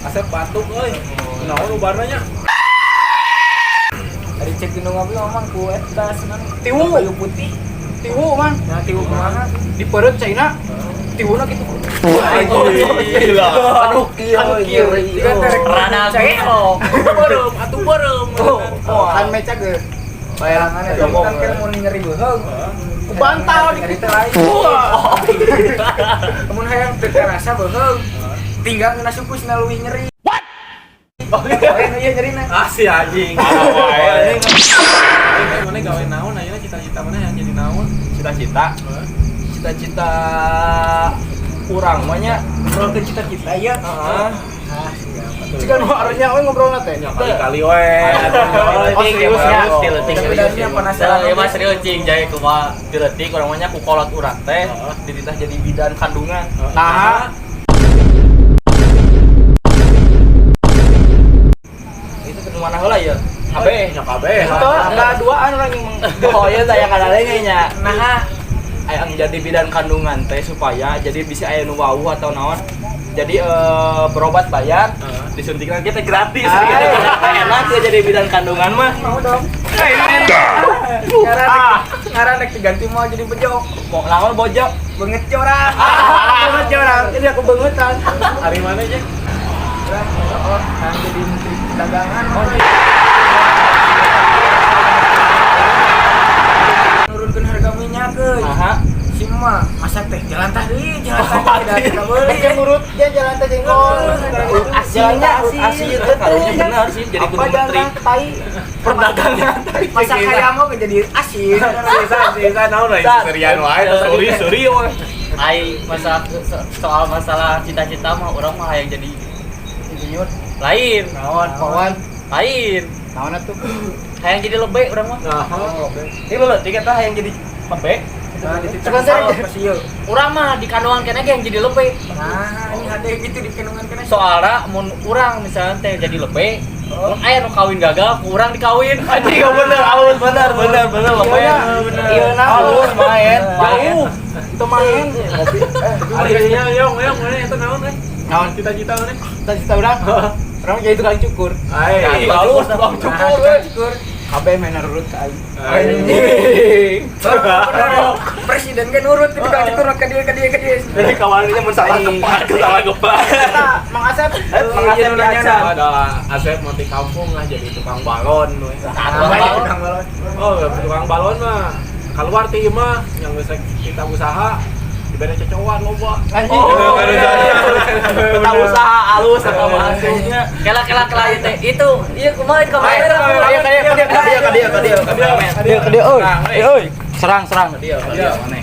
Asep batuk euy. Kunaon ubana nya? Ari cek dinu ngopi mang ku eta senang Tiwu. kayu putih. Tiwu man. Nah tiwu kumaha? Di perut China. Tiwuna kitu. Gila. Aduh kieu Tiga terek Rana ceo. Beureum atuh beureum. kan meca ge. Bayangan eta kan keur mun nyeri beuheung. Ku bantal Nyeri teh lain. Mun hayang teu terasa beuheung. Tinggal geuna supusna leuwih nyeri. What? Oh iya nyerina. Ah si anjing. Wae. Mana gawe naon ayeuna cita-cita mana yang jadi naon? Cita-cita. Cita-cita urang mah nya Ngobrol ke cita-cita ya. heeh. Jika nu harusnya we ngobrolna teh. Kali-kali we. Oh serius ya? Sebenarnya penasaran. Ya mas serius cing jaya kumaha diletik urang mah nya ku kolot urang teh dititah jadi bidan kandungan. Nah, Itu ke mana heula ya? Kabeh. nya kabeh. Enggak duaan urang yang Oh iya saya kadalenge nya. Nah, yang jadi bidan kandungan teh supaya jadi bisa aya nu wau atau naon. Jadi berobat bayar, disuntikan kita gratis. Enak ya jadi bidan kandungan mah. mau dong. Ngaran nek diganti mau jadi bejo. Mau lawan bojok. Banget jorang. Banget jorang. Ini aku bangetan. Hari mana aja? Oh, kan jadi menteri perdagangan. Nurunkeun harga minyak euy. Aha. Si mah masak teh jalan tah deui, jalan tah tidak beuli. Yang nurut dia jalan teh jengkol. Asinnya Asin itu karunya benar sih jadi kudu menteri tai. perdagangan. Masak kayak mau jadi asin. Sisa naon lah serian wae terus suri we. Ai soal masalah cita-cita mah orang mah yang jadi Insinyur. lain. Naon, pawan. Lain. Naon atuh? Hayang jadi lebih orang mah. Nah, Ini lo tiga tah yang jadi lebih. Nah, Cuman saya- Urang mah di kandungan kene yang jadi lebih. Nah, ini ada gitu di kandungan kena. Soalnya mun urang misalnya teh jadi lebih, mun aya nu kawin gagal, urang dikawin. Anjing bener, halus bener lebih. Iya, nah. Halus main. jauh. Itu main. Alinya yong mana eta naon we? Naon Cita-cita mana? cita-cita urang? Urang jadi tukang cukur. Ai. Halus tukang cukur we. Cukur. Kabeh main nurut ka aing. Anjing. Presiden kan nurut ke tukang cukur ke dia. Jadi kawannya mun salah gepat. Mang Asep. Mang Asep biasa. Ada Asep mau di kampung lah jadi tukang balon we. Tukang balon. Oh, tukang balon mah keluar ti mah yang bisa kita usaha diberi cocokan loba. Anjing. Kita usaha halus atau hasilnya. Kela itu. Iya kumaha kemarin. Ke dia euy. Serang. Dia mana?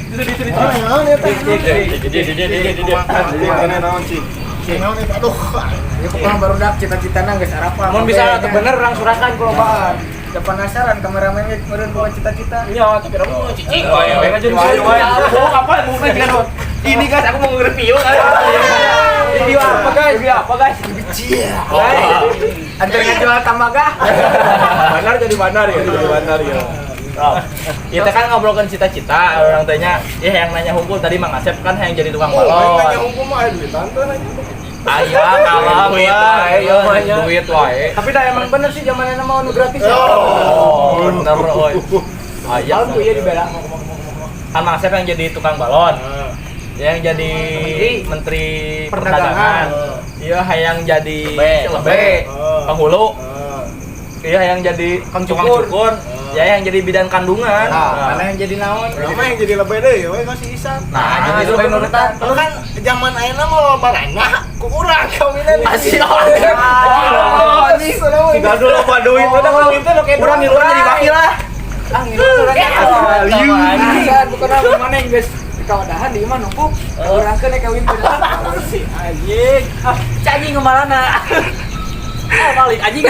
Ya pokoknya baru dak cita-citana geus harapan. Mun bisa teu bener urang surakan ku lobaan. Udah penasaran kameramen ge meureun bawa cita-cita. Iya, tapi kamu mau cicing wae ngajuin wae. Oh, kapan mau kan? Ini guys, aku mau nge-review kan. Review apa guys? Antar ngejual tamaga. Bandar jadi bandar ya. Kita kan ngobrolkan cita-cita, orang tanya, yang nanya hukum tadi Mang Asep kan yang jadi tukang balon. Nanya hukum mah duitan tuh nanya. Ayah kalah duit wae. Tapi dah emang bener sih zamanna mau nu gratis. Oh, bener oi. Ayah Tahun tuh ya dibela. kan Mang Asep yang jadi tukang balon. Yang jadi menteri perdagangan. Iya, yang jadi lebe, penghulu. Iya, yang jadi tukang cukur. Ya, yang jadi bidan kandungan. Mana yang jadi naon? Nama yang jadi lebih deh, we masih isan. Nah, jadi lebih nurutan. Lu kan zaman ayeuna mah barangnya ku urang kawinan. Masih Anjing kunaon? Tiga dulu loba duit, udah kalau itu lo kayak urang ngiluan jadi wakil lah. Ah, ngilu urang. Bukan apa mana yang geus kawadahan di mana numpuk. Urangkeun kawin bener. Si anjing. Cacing kemalana. Balik anjing.